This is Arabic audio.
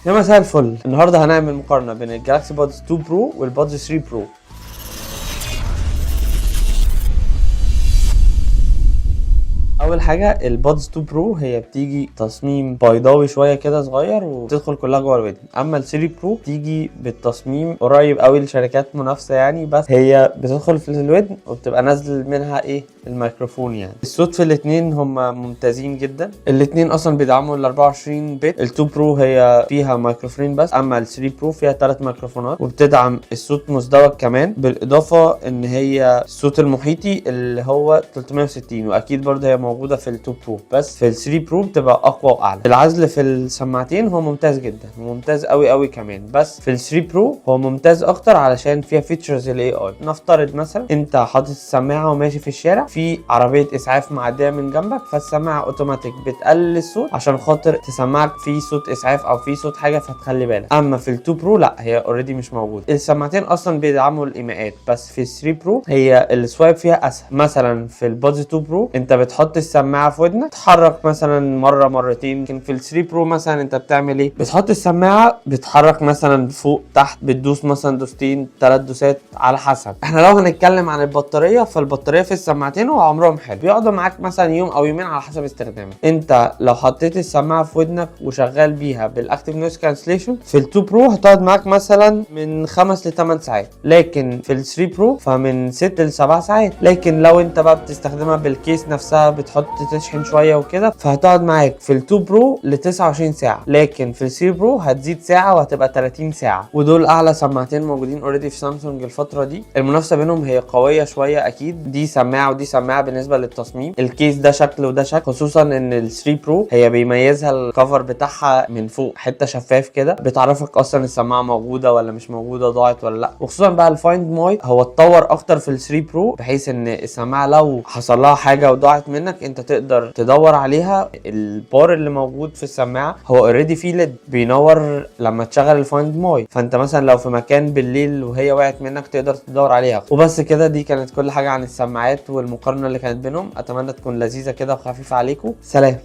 يا مساء الفل. النهارده هنعمل مقارنه بين الجالاكسي بادز 2 برو والبادز 3 برو. اول حاجه البادز 2 برو هي بتيجي تصميم بيضاوي شويه كده صغير وبتدخل كلها جوه الودن. اما ال 3 برو بتيجي بالتصميم قريب قوي لشركات منافسه يعني، بس هي بتدخل في الودن وبتبقى نازل منها ايه الميكروفون. يعني الصوت في الاثنين هم ممتازين جدا. الاثنين اصلا بيدعموا ال 24 بت. ال 2 برو هي فيها ميكروفونين بس، اما ال 3 برو فيها 3 ميكروفونات وبتدعم الصوت مزدوج كمان، بالاضافه ان هي الصوت المحيطي اللي هو 360، واكيد برضه هي موجوده في ال 2 برو، بس في ال 3 برو بتبقى اقوى واعلى. العزل في السماعتين هو ممتاز جدا، ممتاز قوي قوي كمان، بس في ال 3 برو هو ممتاز اكتر علشان فيها فيتشرز الاي اي. نفترض مثلا انت حاطط السماعه وماشي في الشارع، في عربيه اسعاف معديه من جنبك، فالسماعه اوتوماتيك بتقلل الصوت عشان خاطر تسمعك في صوت اسعاف او في صوت حاجه فتخلي بالك. اما في ال 2 برو لا، هي اوريدي مش موجوده. السماعتين اصلا بيدعموا الايماءات، بس في ال 3 برو هي السوايب فيها اسهل. مثلا في البادز 2 برو انت بتحط السماعه في ودنك، تتحرك مثلا مره مرتين، لكن في ال 3 برو مثلا انت بتعمل ايه؟ بتحط السماعه بتتحرك مثلا فوق تحت، بتدوس مثلا دوستين 3 دوسات على حسب. احنا لو هنتكلم عن البطاريه، فالبطاريه في السماعتين هو عمرهم حلو، بيقعدوا معاك مثلا يوم او يومين على حسب استخدامك. انت لو حطيت السماعه في ودنك وشغال بيها بالاكتيف نويز كانسليشن، في ال 2 برو هتقعد معاك مثلا من 5 ل 8 ساعات، لكن في ال 3 برو فمن 6 ل 7 ساعات. لكن لو انت بقى بتستخدمها بالكيس نفسها، بتحط تشحن شويه وكده، فهتقعد معاك في ال 2 برو ل 29 ساعه، لكن في ال 3 برو هتزيد ساعه وهتبقى 30 ساعه. ودول اعلى سماعتين موجودين اوريدي في سامسونج الفتره دي. المنافسه بينهم هي قويه شويه اكيد، دي سماعه ودي سماعه بالنسبه للتصميم. الكيس ده شكل وده شكل، خصوصا ان ال 3 برو هي بيميزها الكفر بتاعها من فوق حته شفاف كده، بتعرفك اصلا السماعه موجوده ولا مش موجوده، ضاعت ولا لا. وخصوصا بقى الفايند ماي هو اتطور اكتر في ال 3 برو، بحيث ان السماعه لو حصل لها حاجه وضاعت منك انت تقدر تدور عليها. البار اللي موجود في السماعه هو اوريدي فيه ليد بينور لما تشغل الفايند ماي، فانت مثلا لو في مكان بالليل وهي وقعت منك تقدر تدور عليها. وبس كده، دي كانت كل حاجه عن السماعات والمقارنه اللي كانت بينهم. اتمنى تكون لذيذه كده وخفيفه عليكم. سلام.